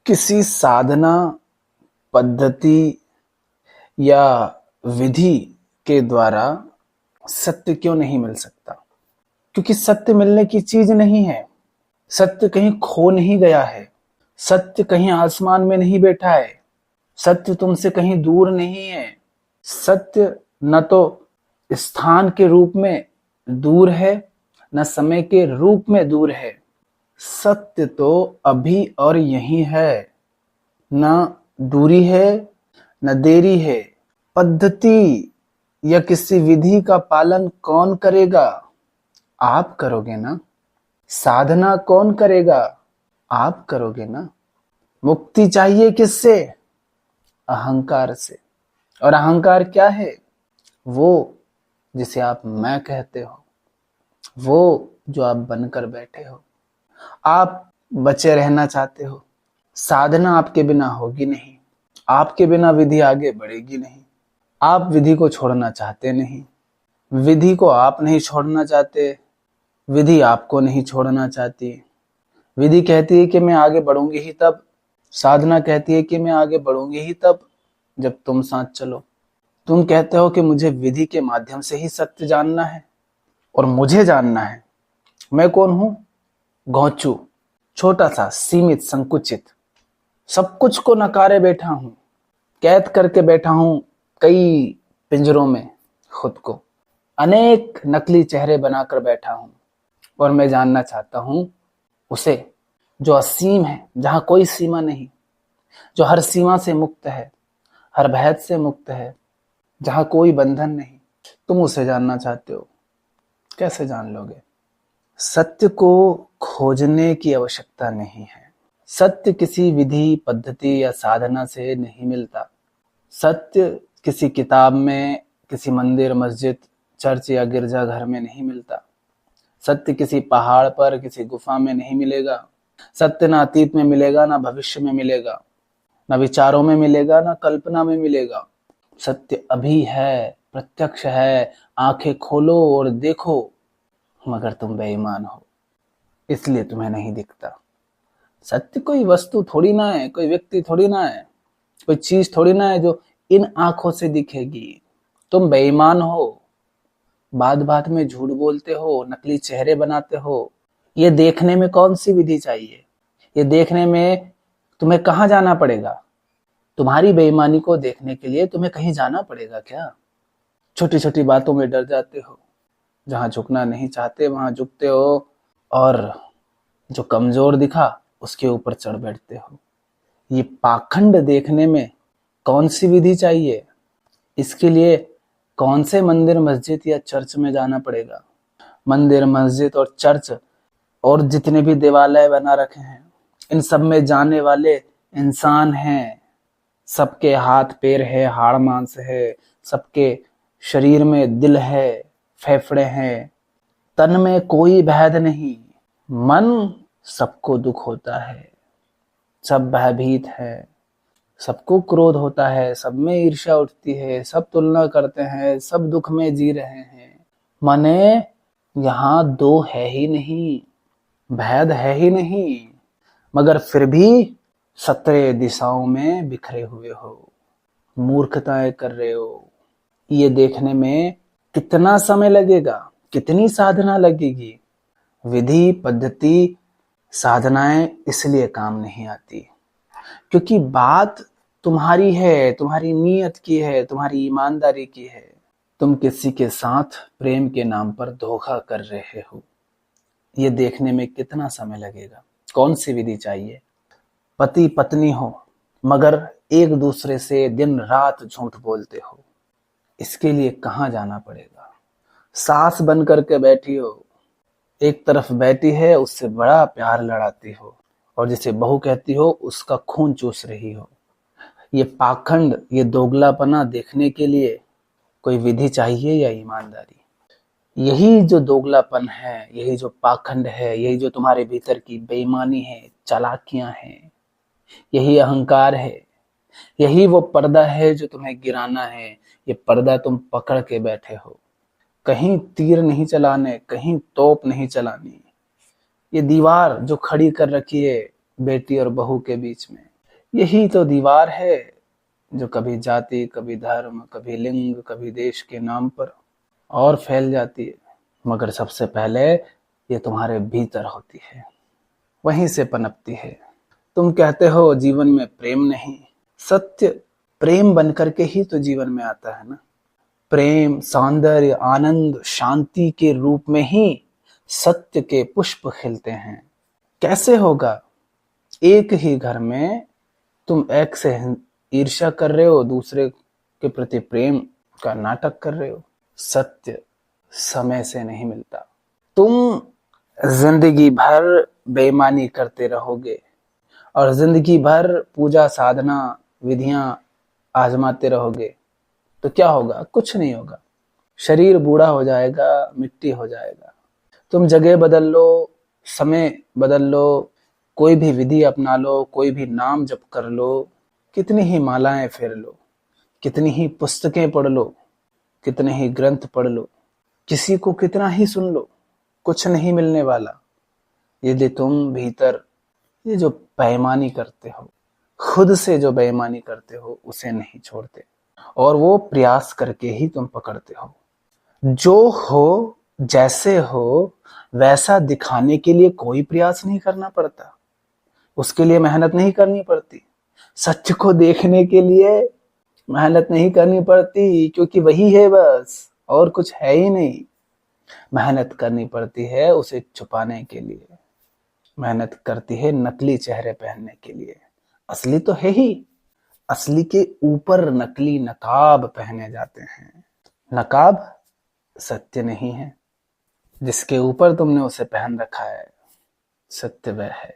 किसी साधना पद्धति या विधि के द्वारा सत्य क्यों नहीं मिल सकता? क्योंकि सत्य मिलने की चीज नहीं है। सत्य कहीं खो नहीं गया है। सत्य कहीं आसमान में नहीं बैठा है। सत्य तुमसे कहीं दूर नहीं है। सत्य न तो स्थान के रूप में दूर है, न समय के रूप में दूर है। सत्य तो अभी और यही है। न दूरी है, न देरी है। पद्धति या किसी विधि का पालन कौन करेगा? आप करोगे ना। साधना कौन करेगा? आप करोगे ना। मुक्ति चाहिए किससे? अहंकार से। और अहंकार क्या है? वो जिसे आप मैं कहते हो, वो जो आप बनकर बैठे हो। आप बचे रहना चाहते हो। साधना आपके बिना होगी नहीं। आपके बिना विधि आगे बढ़ेगी नहीं। आप विधि को छोड़ना चाहते नहीं। विधि को आप नहीं छोड़ना चाहते। विधि आपको नहीं छोड़ना चाहती। विधि कहती है कि मैं आगे बढ़ूंगी ही तब। साधना कहती है कि मैं आगे बढ़ूंगी ही तब जब तुम साथ चलो। तुम कहते हो कि मुझे विधि के माध्यम से ही सत्य जानना है, और मुझे जानना है। मैं कौन हूं? घोंचू, छोटा सा, सीमित, संकुचित, सब कुछ को नकारे बैठा हूं। कैद करके बैठा हूं कई पिंजरों में खुद को। अनेक नकली चेहरे बनाकर बैठा हूं। और मैं जानना चाहता हूं उसे जो असीम है, जहां कोई सीमा नहीं, जो हर सीमा से मुक्त है, हर भेद से मुक्त है, जहां कोई बंधन नहीं। तुम उसे जानना चाहते हो। कैसे जान लोगे? सत्य को खोजने की आवश्यकता नहीं है। सत्य किसी विधि पद्धति या साधना से नहीं मिलता। सत्य किसी किताब में, किसी मंदिर, मस्जिद, चर्च या गिरजाघर में नहीं मिलता। सत्य किसी पहाड़ पर, किसी गुफा में नहीं मिलेगा। सत्य ना अतीत में मिलेगा, ना भविष्य में मिलेगा, ना विचारों में मिलेगा, ना कल्पना में मिलेगा। सत्य अभी है, प्रत्यक्ष है। आंखें खोलो और देखो। मगर तुम बेईमान हो, इसलिए तुम्हें नहीं दिखता। सत्य कोई वस्तु थोड़ी ना है, कोई व्यक्ति थोड़ी ना है, कोई चीज थोड़ी ना है जो इन आंखों से दिखेगी। तुम बेईमान हो। बात बात में झूठ बोलते हो, नकली चेहरे बनाते हो। ये देखने में कौन सी विधि चाहिए? ये देखने में तुम्हें कहाँ जाना पड़ेगा? तुम्हारी बेईमानी को देखने के लिए तुम्हें कहीं जाना पड़ेगा क्या? छोटी छोटी बातों में डर जाते हो। जहां झुकना नहीं चाहते वहां झुकते हो, और जो कमजोर दिखा उसके ऊपर चढ़ बैठते हो। ये पाखंड देखने में कौन सी विधि चाहिए? इसके लिए कौन से मंदिर, मस्जिद या चर्च में जाना पड़ेगा? मंदिर, मस्जिद और चर्च और जितने भी देवालय बना रखे हैं, इन सब में जाने वाले इंसान हैं। सबके हाथ पैर है, हाड़ मांस है। सबके शरीर में दिल है, फेफड़े हैं। तन में कोई भेद नहीं। मन सबको दुख होता है, सब भयभीत है, सबको क्रोध होता है, सब में ईर्ष्या उठती है, सब तुलना करते हैं, सब दुख में जी रहे हैं। माने यहाँ दो है ही नहीं, भेद है ही नहीं, मगर फिर भी 17 दिशाओं में बिखरे हुए हो, मूर्खताएं कर रहे हो। ये देखने में कितना समय लगेगा? कितनी साधना लगेगी? विधि पद्धति साधनाएं इसलिए काम नहीं आती क्योंकि बात तुम्हारी है, तुम्हारी नीयत की है, तुम्हारी ईमानदारी की है। तुम किसी के साथ प्रेम के नाम पर धोखा कर रहे हो। ये देखने में कितना समय लगेगा? कौन सी विधि चाहिए? पति पत्नी हो मगर एक दूसरे से दिन रात झूठ बोलते हो, इसके लिए कहाँ जाना पड़ेगा? सास बन करके बैठी हो, एक तरफ बैठी है, उससे बड़ा प्यार लड़ाती हो, और जिसे बहू कहती हो उसका खून चूस रही हो। ये पाखंड, ये दोगलापना देखने के लिए कोई विधि चाहिए या ईमानदारी? यही जो दोगलापन है, यही जो पाखंड है, यही जो तुम्हारे भीतर की बेईमानी है, चालाकियां हैं, यही अहंकार है, यही वो पर्दा है जो तुम्हें गिराना है। ये पर्दा तुम पकड़ के बैठे हो। कहीं तीर नहीं चलाने, कहीं तोप नहीं चलानी। ये दीवार जो खड़ी कर रखी है बेटी और बहू के बीच में, यही तो दीवार है जो कभी जाति, कभी धर्म, कभी लिंग, कभी देश के नाम पर और फैल जाती है, मगर सबसे पहले ये तुम्हारे भीतर होती है, वहीं से पनपती है। तुम कहते हो जीवन में प्रेम नहीं, सत्य प्रेम बनकर के ही तो जीवन में आता है ना। प्रेम, सौंदर्य, आनंद, शांति के रूप में ही सत्य के पुष्प खिलते हैं। कैसे होगा एक ही घर में तुम एक से ईर्ष्या कर रहे हो, दूसरे के प्रति प्रेम का नाटक कर रहे हो। सत्य समय से नहीं मिलता। तुम जिंदगी भर बेईमानी करते रहोगे और जिंदगी भर पूजा साधना विधियां आजमाते रहोगे तो क्या होगा? कुछ नहीं होगा। शरीर बूढ़ा हो जाएगा, मिट्टी हो जाएगा। तुम जगह बदल लो, समय बदल लो, कोई भी विधि अपना लो, कोई भी नाम जप कर लो, कितनी ही मालाएं फेर लो, कितनी ही पुस्तकें पढ़ लो, कितने ही ग्रंथ पढ़ लो, किसी को कितना ही सुन लो, कुछ नहीं मिलने वाला यदि तुम भीतर ये जो बेईमानी करते हो, खुद से जो बेईमानी करते हो, उसे नहीं छोड़ते और वो प्रयास करके ही तुम पकड़ते हो। जो हो, जैसे हो वैसा दिखाने के लिए कोई प्रयास नहीं करना पड़ता, उसके लिए मेहनत नहीं करनी पड़ती। सत्य को देखने के लिए मेहनत नहीं करनी पड़ती, क्योंकि वही है बस, और कुछ है ही नहीं। मेहनत करनी पड़ती है उसे छुपाने के लिए, मेहनत करती है नकली चेहरे पहनने के लिए। असली तो है ही, असली के ऊपर नकली नकाब पहने जाते हैं। नकाब सत्य नहीं है, जिसके ऊपर तुमने उसे पहन रखा है सत्य वह है।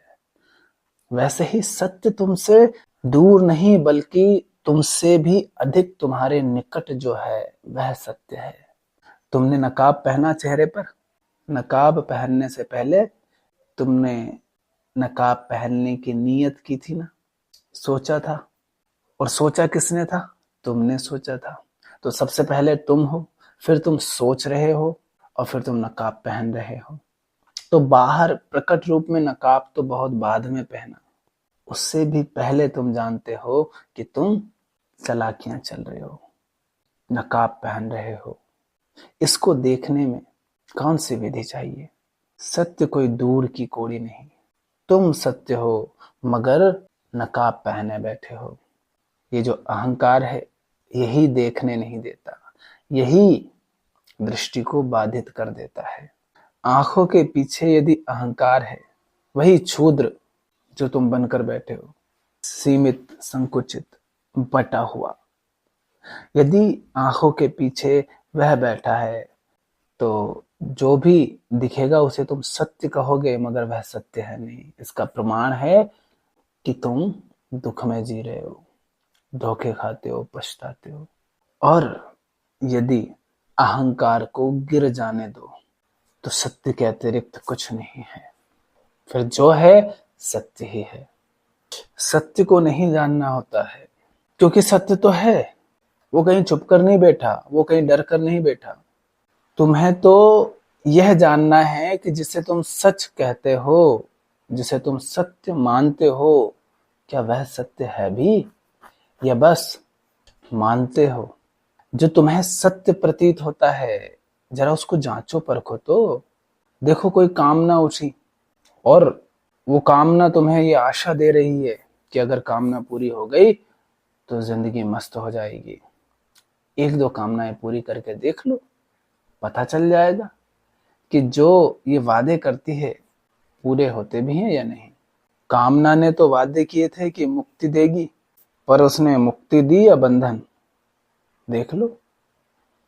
वैसे ही सत्य तुमसे दूर नहीं, बल्कि तुमसे भी अधिक तुम्हारे निकट जो है वह सत्य है। तुमने नकाब पहना चेहरे पर, नकाब पहनने से पहले तुमने नकाब पहनने की नियत की थी ना, सोचा था। और सोचा किसने था? तुमने सोचा था। तो सबसे पहले तुम हो, फिर तुम सोच रहे हो और फिर तुम नकाब पहन रहे हो। तो बाहर प्रकट रूप में नकाब तो बहुत बाद में पहना, उससे भी पहले तुम जानते हो कि तुम चालाकियां चल रहे हो, नकाब पहन रहे हो। इसको देखने में कौन सी विधि चाहिए? सत्य कोई दूर की कोड़ी नहीं, तुम सत्य हो मगर नकाब पहने बैठे हो। ये जो अहंकार है यही देखने नहीं देता, यही दृष्टि को बाधित कर देता है। आंखों के पीछे यदि अहंकार है, वही क्षुद्र जो तुम बनकर बैठे हो, सीमित, संकुचित, बटा हुआ, यदि आंखों के पीछे वह बैठा है तो जो भी दिखेगा उसे तुम सत्य कहोगे, मगर वह सत्य है नहीं। इसका प्रमाण है कि तुम दुख में जी रहे हो, धोखे खाते हो, पछताते हो। और यदि अहंकार को गिर जाने दो तो सत्य के अतिरिक्त कुछ नहीं है, फिर जो है सत्य ही है। सत्य को नहीं जानना होता है, क्योंकि सत्य तो है, वो कहीं छुप कर नहीं बैठा, वो कहीं डर कर नहीं बैठा। तुम्हें तो यह जानना है कि जिसे तुम सच कहते हो, जिसे तुम सत्य मानते हो, क्या वह सत्य है भी या बस मानते हो? जो तुम्हें सत्य प्रतीत होता है जरा उसको जांचो परखो तो। देखो कोई कामना उठी और वो कामना तुम्हें ये आशा दे रही है कि अगर कामना पूरी हो गई तो जिंदगी मस्त हो जाएगी। एक दो कामनाएं पूरी करके देख लो, पता चल जाएगा कि जो ये वादे करती है पूरे होते भी हैं या नहीं। कामना ने तो वादे किए थे कि मुक्ति देगी, पर उसने मुक्ति दी या बंधन? देख लो।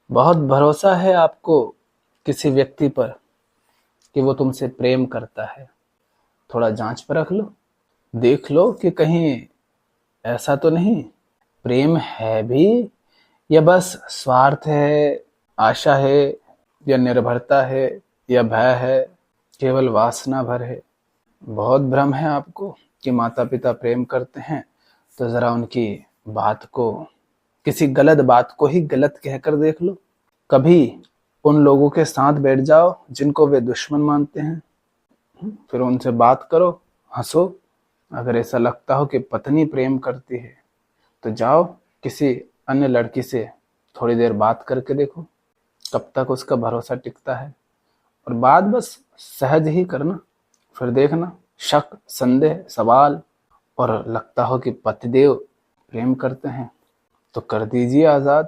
बहुत भरोसा है आपको किसी व्यक्ति पर कि वो तुमसे प्रेम करता है, थोड़ा जांच परख लो, देख लो कि कहीं ऐसा तो नहीं प्रेम है भी या बस स्वार्थ है, आशा है, या निर्भरता है, या भय है, केवल वासना भर है। बहुत भ्रम है आपको कि माता पिता प्रेम करते हैं, तो जरा उनकी बात को, किसी गलत बात को ही गलत कहकर देख लो। कभी उन लोगों के साथ बैठ जाओ जिनको वे दुश्मन मानते हैं, फिर उनसे बात करो, हंसो, अगर ऐसा लगता हो कि पत्नी प्रेम करती है तो जाओ किसी अन्य लड़की से थोड़ी देर बात करके देखो कब तक उसका भरोसा टिकता है। और बात बस सहज ही करना, फिर देखना शक, संदेह, सवाल और लगता हो कि पतिदेव प्रेम करते हैं तो कर दीजिए आजाद।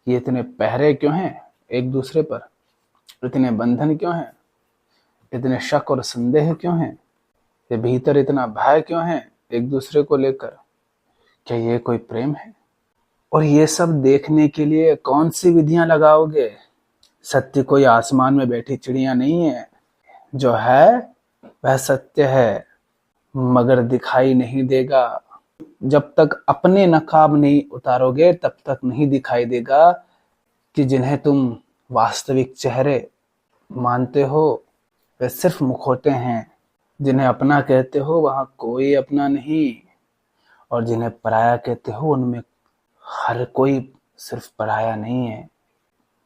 ये इतने पहरे क्यों हैं एक दूसरे पर, इतने बंधन क्यों हैं, इतने शक और संदेह क्यों हैं, ये भीतर इतना भय क्यों है एक दूसरे को लेकर? क्या ये कोई प्रेम है? और ये सब देखने के लिए कौन सी विधियां लगाओगे? सत्य कोई आसमान में बैठी चिड़िया नहीं है। जो है वह सत्य है, मगर दिखाई नहीं देगा। जब तक अपने नकाब नहीं उतारोगे तब तक नहीं दिखाई देगा कि जिन्हें तुम वास्तविक चेहरे मानते हो वे सिर्फ मुखौटे हैं। जिन्हें अपना कहते हो वहां कोई अपना नहीं, और जिन्हें पराया कहते हो उनमें हर कोई सिर्फ पराया नहीं है।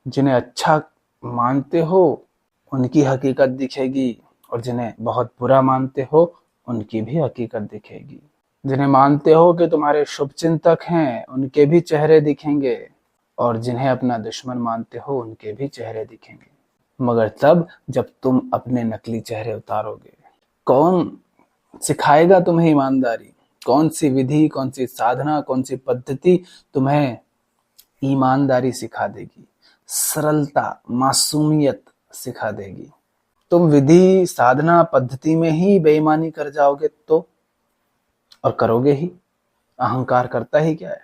जिन्हें अच्छा मानते हो उनकी हकीकत दिखेगी, और जिन्हें बहुत बुरा मानते हो उनकी भी हकीकत दिखेगी। जिन्हें मानते हो कि तुम्हारे शुभचिंतक हैं उनके भी चेहरे दिखेंगे, और जिन्हें अपना दुश्मन मानते हो उनके भी चेहरे दिखेंगे, मगर तब जब तुम अपने नकली चेहरे उतारोगे। कौन सिखाएगा तुम्हें ईमानदारी? कौन सी विधि, कौन सी साधना, कौन सी पद्धति तुम्हें ईमानदारी सिखा देगी, सरलता, मासूमियत सिखा देगी? तुम विधि, साधना, पद्धति में ही बेईमानी कर जाओगे तो, और करोगे ही। अहंकार करता ही क्या है?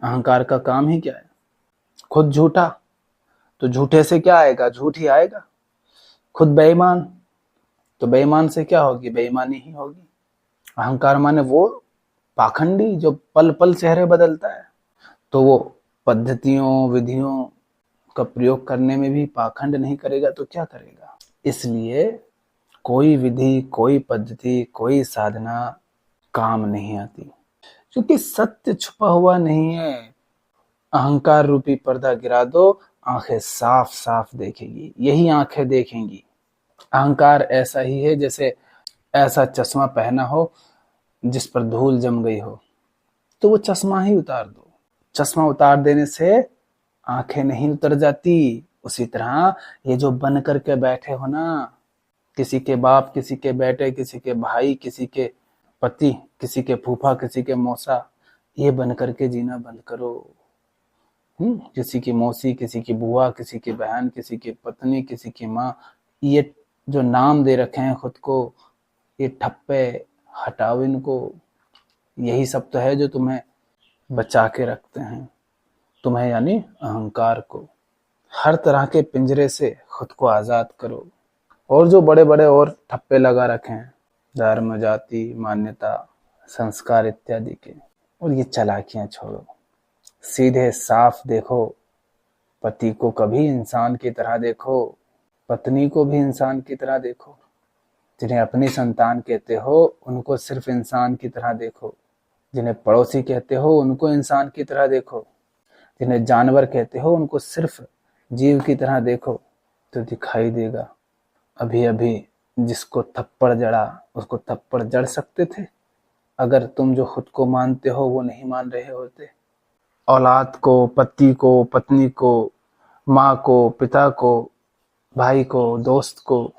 अहंकार का काम ही क्या है? खुद झूठा तो झूठे से क्या आएगा? झूठ ही आएगा। खुद बेईमान तो बेईमान से क्या होगी? बेईमानी ही होगी। अहंकार माने वो पाखंडी जो पल पल चेहरे बदलता है, तो वो पद्धतियों, विधियों का प्रयोग करने में भी पाखंड नहीं करेगा तो क्या करेगा? इसलिए कोई विधि, कोई पद्धति, कोई साधना काम नहीं आती, क्योंकि सत्य छुपा हुआ नहीं है। अहंकार रूपी पर्दा गिरा दो, आंखें साफ साफ देखेगी, यही आंखें देखेंगी। अहंकार ऐसा ही है जैसे ऐसा चश्मा पहना हो जिस पर धूल जम गई हो, तो वो चश्मा ही उतार दो। चश्मा उतार देने से आंखें नहीं उतर जाती। उसी तरह ये जो बन करके बैठे हो ना, किसी के बाप, किसी के बेटे, किसी के भाई, किसी के पति, किसी के फूफा, किसी के मौसा, ये बन करके जीना बंद करो। किसी की मौसी, किसी की बुआ, किसी की बहन, किसी की पत्नी, किसी की माँ, ये जो नाम दे रखे हैं खुद को, ये ठप्पे, हटाओ इनको। यही सब तो है जो तुम्हें बचा के रखते हैं, तुम्हें यानी अहंकार को। हर तरह के पिंजरे से खुद को आजाद करो, और जो बड़े बड़े और ठप्पे लगा रखे हैं, धर्म, जाति, मान्यता, संस्कार इत्यादि के, और ये चालाकियां छोड़ो। सीधे साफ देखो। पति को कभी इंसान की तरह देखो, पत्नी को भी इंसान की तरह देखो। जिन्हें अपनी संतान कहते हो उनको सिर्फ इंसान की तरह देखो। जिन्हें पड़ोसी कहते हो उनको इंसान की तरह देखो। जिन्हें जानवर कहते हो उनको सिर्फ जीव की तरह देखो, तो दिखाई देगा। अभी अभी जिसको थप्पड़ जड़ा उसको थप्पड़ जड़ सकते थे, अगर तुम जो खुद को मानते हो वो नहीं मान रहे होते। औलाद को, पति को, पत्नी को, माँ को, पिता को, भाई को, दोस्त को,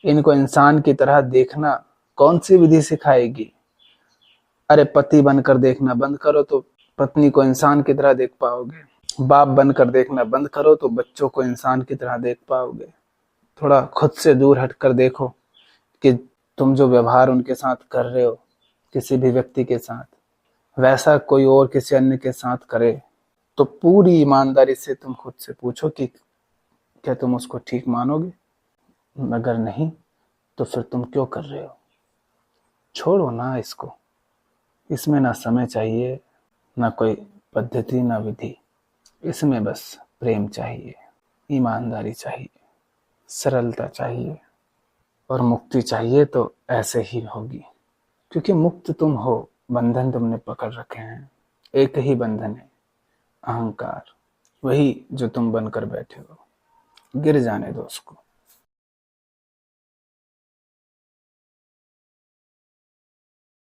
इनको इंसान की तरह देखना कौन सी विधि सिखाएगी? अरे पति बनकर देखना बंद करो तो पत्नी को इंसान की तरह देख पाओगे। बाप बनकर देखना बंद करो तो बच्चों को इंसान की तरह देख पाओगे। थोड़ा खुद से दूर हटकर देखो कि तुम जो व्यवहार उनके साथ कर रहे हो, किसी भी व्यक्ति के साथ, वैसा कोई और किसी अन्य के साथ करे तो पूरी ईमानदारी से तुम खुद से पूछो कि क्या तुम उसको ठीक मानोगे? अगर नहीं तो फिर तुम क्यों कर रहे हो? छोड़ो ना इसको। इसमें ना समय चाहिए, ना कोई पद्धति, ना विधि। इसमें बस प्रेम चाहिए, ईमानदारी चाहिए, सरलता चाहिए, और मुक्ति चाहिए तो ऐसे ही होगी। क्योंकि मुक्त तुम हो, बंधन तुमने पकड़ रखे हैं। एक ही बंधन है, अहंकार, वही जो तुम बनकर बैठे हो। गिर जाने दो उसको।